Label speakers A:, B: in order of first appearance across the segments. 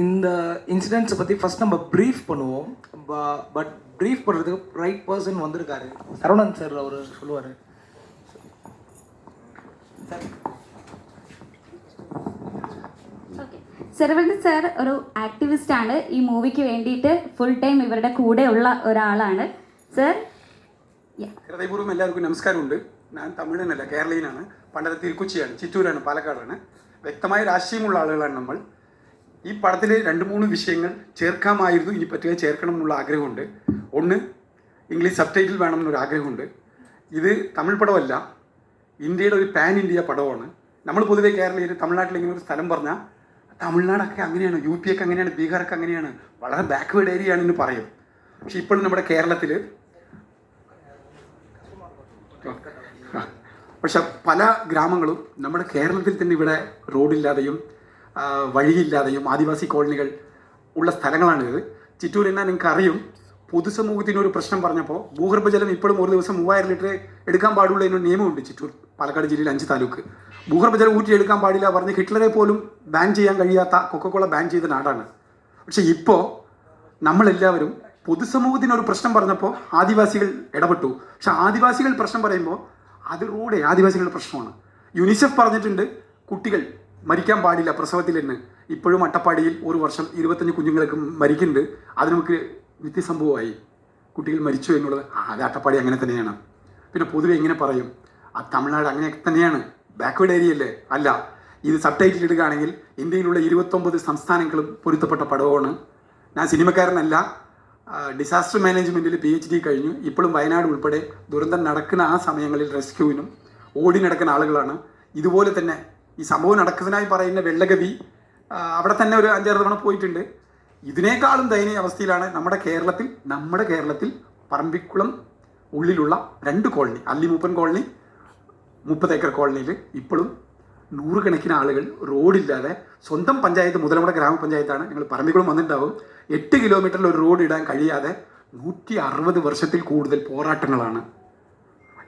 A: இந்த இன்சிடென்ட்ஸை பற்றி ஃபஸ்ட் நம்ம ப்ரீஃப் பண்ணுவோம். பட் ப்ரீஃப் பண்ணுறதுக்கு ரைட் பர்சன் வந்திருக்காரு. சரவணன் சார் அவர் சொல்லுவார்.
B: ശരവണൻ സാർ ഒരു ആക്ടിവിസ്റ്റ് ആണ്. ഈ മൂവിക്ക് വേണ്ടിയിട്ട് ഫുൾ ടൈം ഇവരുടെ കൂടെ ഉള്ള ഒരാളാണ് സാർ.
C: ഹൃദയപൂർവ്വം എല്ലാവർക്കും നമസ്കാരമുണ്ട്. ഞാൻ തമിഴനല്ല, കേരളീയനാണ്. പണ്ടത്തെ തിരുക്കൊച്ചിയാണ്, ചിറ്റൂരാണ്, പാലക്കാടാണ്. വ്യക്തമായ രാഷ്ട്രീയമുള്ള ആളുകളാണ് നമ്മൾ. ഈ പടത്തിൽ 2-3 വിഷയങ്ങൾ ചേർക്കാമായിരുന്നു, ഇനി പറ്റുക ചേർക്കണം എന്നുള്ള ആഗ്രഹമുണ്ട്. ഒന്ന്, ഇംഗ്ലീഷ് സബ് ടൈറ്റിൽ വേണം എന്നൊരു ആഗ്രഹമുണ്ട്. ഇത് തമിഴ് പടമല്ല, ഇന്ത്യയുടെ ഒരു പാൻ ഇന്ത്യ പടമാണ്. നമ്മൾ പൊതുവെ കേരളീയർ തമിഴ്നാട്ടിൽ ഇങ്ങനെ ഒരു സ്ഥലം പറഞ്ഞാൽ തമിഴ്നാടൊക്കെ അങ്ങനെയാണ്, യു പി ഒക്കെ അങ്ങനെയാണ്, ബീഹാറൊക്കെ അങ്ങനെയാണ്, വളരെ ബാക്ക്വേർഡ് ഏരിയ ആണെന്ന് പറയും. പക്ഷെ ഇപ്പോഴും നമ്മുടെ കേരളത്തിൽ പക്ഷെ പല ഗ്രാമങ്ങളും നമ്മുടെ കേരളത്തിൽ തന്നെ ഇവിടെ റോഡില്ലാതെയും വഴിയില്ലാതെയും ആദിവാസി കോളനികൾ ഉള്ള സ്ഥലങ്ങളാണിത്. ചിറ്റൂർ എന്നാൽ നിങ്ങൾക്ക് അറിയും, പൊതുസമൂഹത്തിനൊരു പ്രശ്നം പറഞ്ഞപ്പോൾ ഭൂഗർഭജലം ഇപ്പോഴും ഒരു ദിവസം 3000 ലിറ്റർ എടുക്കാൻ പാടുള്ള എന്നൊരു നിയമമുണ്ട്. ചിറ്റൂർ പാലക്കാട് ജില്ലയിൽ 5 താലൂക്ക് ഭൂഗർഭജലം ഊറ്റിയെടുക്കാൻ പാടില്ല പറഞ്ഞ് ഹിറ്റ്ലറെ പോലും ബാൻ ചെയ്യാൻ കഴിയാത്ത കൊക്കക്കോള ബാൻ ചെയ്ത നാടാണ്. പക്ഷെ ഇപ്പോൾ നമ്മളെല്ലാവരും പൊതുസമൂഹത്തിനൊരു പ്രശ്നം പറഞ്ഞപ്പോൾ ആദിവാസികൾ ഇടപെട്ടു. പക്ഷെ ആദിവാസികൾ പ്രശ്നം പറയുമ്പോൾ അതിലൂടെ ആദിവാസികളുടെ പ്രശ്നമാണ്. യുനിസെഫ് പറഞ്ഞിട്ടുണ്ട് കുട്ടികൾ മരിക്കാൻ പാടില്ല പ്രസവത്തിൽ എന്ന്. ഇപ്പോഴും അട്ടപ്പാടിയിൽ ഒരു വർഷം 25 കുഞ്ഞുങ്ങൾക്ക് മരിക്കുന്നുണ്ട്. അത് നമുക്ക് നിത്യസംഭവമായി. കുട്ടികൾ മരിച്ചു എന്നുള്ളത് അത് അട്ടപ്പാടി അങ്ങനെ തന്നെയാണ്. പിന്നെ പൊതുവെ എങ്ങനെ പറയും, ആ തമിഴ്നാട് അങ്ങനെ തന്നെയാണ്, ബാക്ക്വേർഡ് ഏരിയ അല്ലേ? അല്ല, ഇത് സബ് ടൈറ്റിൽ ഇടുകയാണെങ്കിൽ ഇന്ത്യയിലുള്ള 29 സംസ്ഥാനങ്ങളും പൊരുത്തപ്പെട്ട പടമാണ്. ഞാൻ സിനിമക്കാരനല്ല, ഡിസാസ്റ്റർ മാനേജ്മെൻറ്റിൽ PhD കഴിഞ്ഞു. ഇപ്പോഴും വയനാട് ഉൾപ്പെടെ ദുരന്തം നടക്കുന്ന ആ സമയങ്ങളിൽ റെസ്ക്യൂവിനും ഓടി നടക്കുന്ന ആളുകളാണ്. ഇതുപോലെ തന്നെ ഈ സംഭവം നടക്കുന്നതിനായി പറയുന്ന വെള്ളഗവി അവിടെ തന്നെ ഒരു 5-6 തവണ പോയിട്ടുണ്ട്. ഇതിനേക്കാളും ദയനീയ അവസ്ഥയിലാണ് നമ്മുടെ കേരളത്തിൽ പറമ്പിക്കുളം ഉള്ളിലുള്ള 2 കോളനി, അല്ലിമൂപ്പൻ കോളനി, 30 ഏക്കർ കോളനിയിൽ ഇപ്പോഴും 100 കണക്കിന് ആളുകൾ റോഡില്ലാതെ, സ്വന്തം പഞ്ചായത്ത് മുതലമുട ഗ്രാമപഞ്ചായത്താണ്, നിങ്ങൾ പറമ്പിക്കുളം വന്നിട്ടുണ്ടാവും, 8 കിലോമീറ്ററിൽ ഒരു റോഡ് ഇടാൻ കഴിയാതെ 160 വർഷത്തിൽ കൂടുതൽ പോരാട്ടങ്ങളാണ്.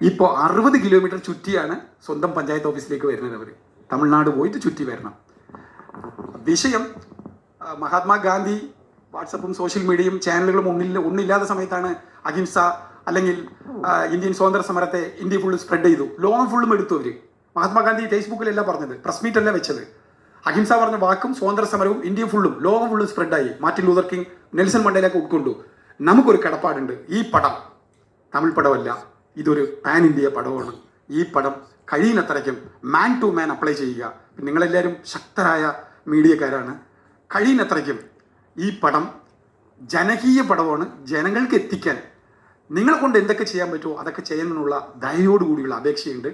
C: ഇപ്പോൾ 60 കിലോമീറ്റർ ചുറ്റിയാണ് സ്വന്തം പഞ്ചായത്ത് ഓഫീസിലേക്ക് വരുന്നത്. അവർ തമിഴ്നാട് പോയിട്ട് ചുറ്റി വരണം. വിഷയം മഹാത്മാഗാന്ധി വാട്സപ്പും സോഷ്യൽ മീഡിയയും ചാനലുകളും ഒന്നില്ലാത്ത സമയത്താണ് അഹിംസ അല്ലെങ്കിൽ ഇന്ത്യൻ സ്വാതന്ത്ര്യ സമരത്തെ ഇന്ത്യ ഫുള്ള് സ്പ്രെഡ് ചെയ്തു. ലോകം ഫുള്ളും എടുത്തു അവർ. മഹാത്മാഗാന്ധി ഫേസ്ബുക്കിലല്ല പറഞ്ഞത്, പ്രസ് മീറ്റല്ല വെച്ചത്. അഹിംസ പറഞ്ഞ വാക്കും സ്വാതന്ത്ര്യ സമരവും ഇന്ത്യ ഫുള്ളും ലോകം ഫുള്ളും സ്പ്രെഡായി. മാർട്ടിൻ ലൂതർ കിങ്, നെൽസൺ മണ്ടേലൊക്കെ ഉൾക്കൊണ്ടു. നമുക്കൊരു കടപ്പാടുണ്ട്. ഈ പടം തമിഴ് പടമല്ല, ഇതൊരു പാൻ ഇന്ത്യ പടമാണ്. ഈ പടം കഴിയുന്നത്രയ്ക്കും മാൻ ടു മാൻ അപ്ലൈ ചെയ്യുക. നിങ്ങളെല്ലാവരും ശക്തരായ മീഡിയക്കാരാണ്. കഴിയുന്നത്രയ്ക്കും ഈ പടം ജനകീയ പടമാണ്. ജനങ്ങൾക്ക് എത്തിക്കാൻ നിങ്ങളെ കൊണ്ട് എന്തൊക്കെ ചെയ്യാൻ പറ്റുമോ അതൊക്കെ ചെയ്യുന്നതിനുള്ള ദയോടുകൂടിയുള്ള അപേക്ഷയുണ്ട്.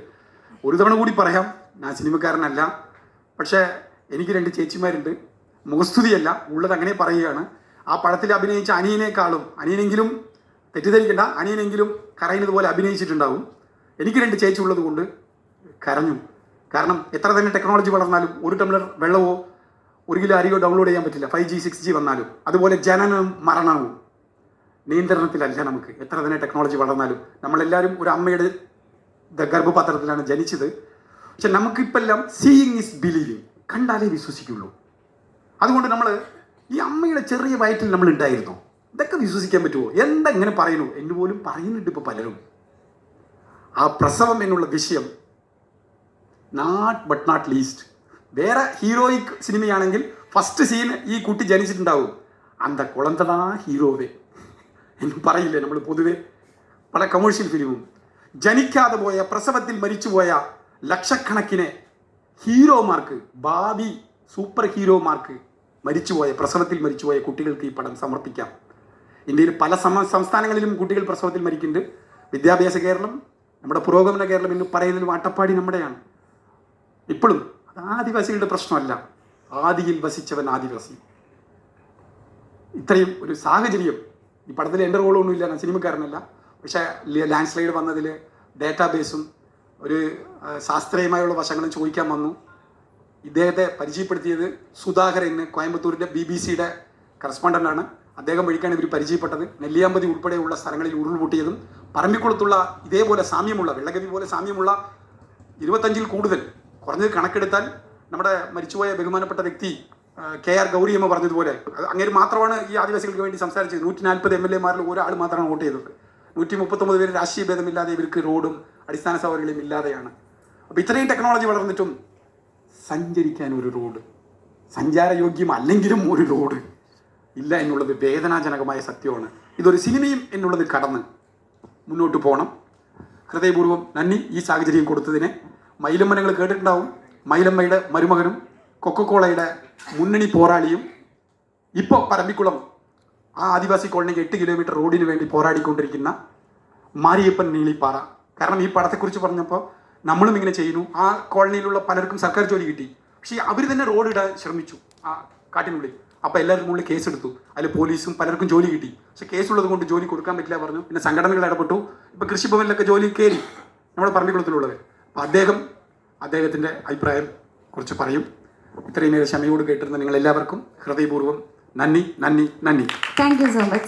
C: ഒരു തവണ കൂടി പറയാം, ഞാൻ സിനിമക്കാരനല്ല, പക്ഷേ എനിക്ക് 2 ചേച്ചിമാരുണ്ട്. മുഖസ്തുതിയല്ല, ഉള്ളത് അങ്ങനെ പറയുകയാണ്. ആ പടത്തിൽ അഭിനയിച്ച അനിയനെങ്കിലും തെറ്റിദ്ധരിക്കേണ്ട, അനിയനെങ്കിലും കരയുന്നത് പോലെ അഭിനയിച്ചിട്ടുണ്ടാവും. എനിക്ക് 2 ചേച്ചി ഉള്ളത് കൊണ്ട് കരഞ്ഞു. കാരണം എത്ര തന്നെ ടെക്നോളജി വളർന്നാലും 1 ടംബ്ലർ വെള്ളമോ 1 കിലോ അരിയോ ഡൗൺലോഡ് ചെയ്യാൻ പറ്റില്ല. 5G 6G വന്നാലും അതുപോലെ ജനനവും മരണവും നിയന്ത്രണത്തിലല്ല നമുക്ക്. എത്ര തന്നെ ടെക്നോളജി വളർന്നാലും നമ്മളെല്ലാവരും ഒരു അമ്മയുടെ ഗർഭപാത്രത്തിലാണ് ജനിച്ചത്. പക്ഷെ നമുക്കിപ്പെല്ലാം സീയിങ് ഈസ് ബിലീവിങ്, കണ്ടാലേ വിശ്വസിക്കുള്ളൂ. അതുകൊണ്ട് നമ്മൾ ഈ അമ്മയുടെ ചെറിയ വയറ്റിൽ നമ്മൾ ഉണ്ടായിരുന്നോ, ഇതൊക്കെ വിശ്വസിക്കാൻ പറ്റുമോ? എന്തെങ്ങനെ പറയുന്നു എന്ന് പോലും പറയുന്നുണ്ട് ഇപ്പോൾ പലരും. ആ പ്രസവം എന്നുള്ള വിഷയം നോട്ട് ലീസ്റ്റ്. വേറെ ഹീറോയിക് സിനിമയാണെങ്കിൽ ഫസ്റ്റ് സീൻ ഈ കുട്ടി ജനിച്ചിട്ടുണ്ടാവും, അന്ത കുളന്തടാ ഹീറോവേ എന്ന് പറയില്ലേ നമ്മൾ പൊതുവെ പല കമേഴ്ഷ്യൽ ഫിലിമും. ജനിക്കാതെ പോയ, പ്രസവത്തിൽ മരിച്ചുപോയ ലക്ഷക്കണക്കിന് ഹീറോമാർക്ക്, ഭാവി സൂപ്പർ ഹീറോമാർക്ക്, പ്രസവത്തിൽ മരിച്ചുപോയ കുട്ടികൾക്ക് ഈ പടം സമർപ്പിക്കാം. ഇന്ത്യയിൽ പല സംസ്ഥാനങ്ങളിലും കുട്ടികൾ പ്രസവത്തിൽ മരിക്കുന്നുണ്ട്. വിദ്യാഭ്യാസ കേരളം, നമ്മുടെ പുരോഗമന കേരളം എന്ന് പറയുന്നതിലും അട്ടപ്പാടി നമ്മുടെയാണ്. ഇപ്പോഴും അത് ആദിവാസികളുടെ പ്രശ്നമല്ല, ആദിയിൽ വസിച്ചവൻ ആദിവാസി. ഇത്രയും ഒരു സാഹചര്യം ഈ പടത്തിൽ എൻ്റെ റോളൊന്നുമില്ല, ഞാൻ സിനിമക്കാരനല്ല. പക്ഷേ ലാൻഡ് സ്ലൈഡ് വന്നതിൽ ഡേറ്റാബേസും ഒരു ശാസ്ത്രീയമായുള്ള വശങ്ങളും ചോദിക്കാൻ വന്നു. ഇദ്ദേഹത്തെ പരിചയപ്പെടുത്തിയത് സുധാകർ എന്ന് കോയമ്പത്തൂരിൻ്റെ BBC-യുടെ കറസ്പോണ്ടൻ്റാണ്. അദ്ദേഹം വഴിക്കാണ് ഇവർ പരിചയപ്പെട്ടത്. നെല്ലിയാമ്പതി ഉൾപ്പെടെയുള്ള സ്ഥലങ്ങളിൽ ഉരുൾപൊട്ടിയതും പറമ്പിക്കുളത്തുള്ള ഇതേപോലെ സാമ്യമുള്ള, വെള്ളഗവി പോലെ സാമ്യമുള്ള 25-ൽ കൂടുതൽ, കുറഞ്ഞത് കണക്കെടുത്താൽ നമ്മുടെ മരിച്ചുപോയ ബഹുമാനപ്പെട്ട വ്യക്തി KR ഗൗരിയമ്മ പറഞ്ഞതുപോലെ അങ്ങനെ മാത്രമാണ് ഈ ആദിവാസികൾക്ക് വേണ്ടി സംസാരിച്ചത്. 140 MLA-മാരിൽ ഒരാൾ മാത്രമാണ് വോട്ട് ചെയ്തത്. 139 പേര് രാഷ്ട്രീയ ഭേദമില്ലാതെ ഇവർക്ക് റോഡും അടിസ്ഥാന സൗകര്യങ്ങളും ഇല്ലാതെയാണ്. അപ്പോൾ ഇത്രയും ടെക്നോളജി വളർന്നിട്ടും സഞ്ചരിക്കാൻ ഒരു റോഡ്, സഞ്ചാരയോഗ്യമല്ലെങ്കിലും ഒരു റോഡ് ഇല്ല എന്നുള്ളത് വേദനാജനകമായ സത്യമാണ്. ഇതൊരു സിനിമയും എന്നുള്ളത് കടന്ന് മുന്നോട്ട് പോകണം. ഹൃദയപൂർവ്വം നന്ദി ഈ സാഹചര്യം കൊടുത്തതിന്. മൈലമ്മ നിങ്ങൾ കേട്ടിട്ടുണ്ടാവും. മൈലമ്മയുടെ മരുമകനും കൊക്കക്കോളയുടെ മുന്നണി പോരാളിയും ഇപ്പോൾ പറമ്പിക്കുളം ആ ആദിവാസി കോളനിക്ക് 8 കിലോമീറ്റർ റോഡിന് വേണ്ടി പോരാടിക്കൊണ്ടിരിക്കുന്ന മാരിയപ്പൻ നീളിപ്പാറ. കാരണം ഈ പടത്തെക്കുറിച്ച് പറഞ്ഞപ്പോൾ നമ്മളും ഇങ്ങനെ ചെയ്യുന്നു. ആ കോളനിയിലുള്ള പലർക്കും സർക്കാർ ജോലി കിട്ടി, പക്ഷേ അവർ തന്നെ റോഡ് ഇടാൻ ശ്രമിച്ചു ആ കാട്ടിനുള്ളിൽ. അപ്പോൾ എല്ലാവരും മുകളിൽ കേസെടുത്തു. അതിൽ പോലീസും പലർക്കും ജോലി കിട്ടി, പക്ഷേ കേസുള്ളത് കൊണ്ട് ജോലി കൊടുക്കാൻ പറ്റില്ല പറഞ്ഞു. പിന്നെ സംഘടനകൾ ഇടപെട്ടു. ഇപ്പോൾ കൃഷിഭവനിലൊക്കെ ജോലി കയറി നമ്മുടെ പറമ്പിക്കുളത്തിലുള്ളത്. അപ്പോൾ അദ്ദേഹത്തിൻ്റെ അഭിപ്രായം കുറച്ച് പറയും. ഇത്രയും നേരം ക്ഷമയോട് കേട്ടിരുന്ന നിങ്ങൾ എല്ലാവർക്കും ഹൃദയപൂർവ്വം നന്ദി.
B: Thank you so much.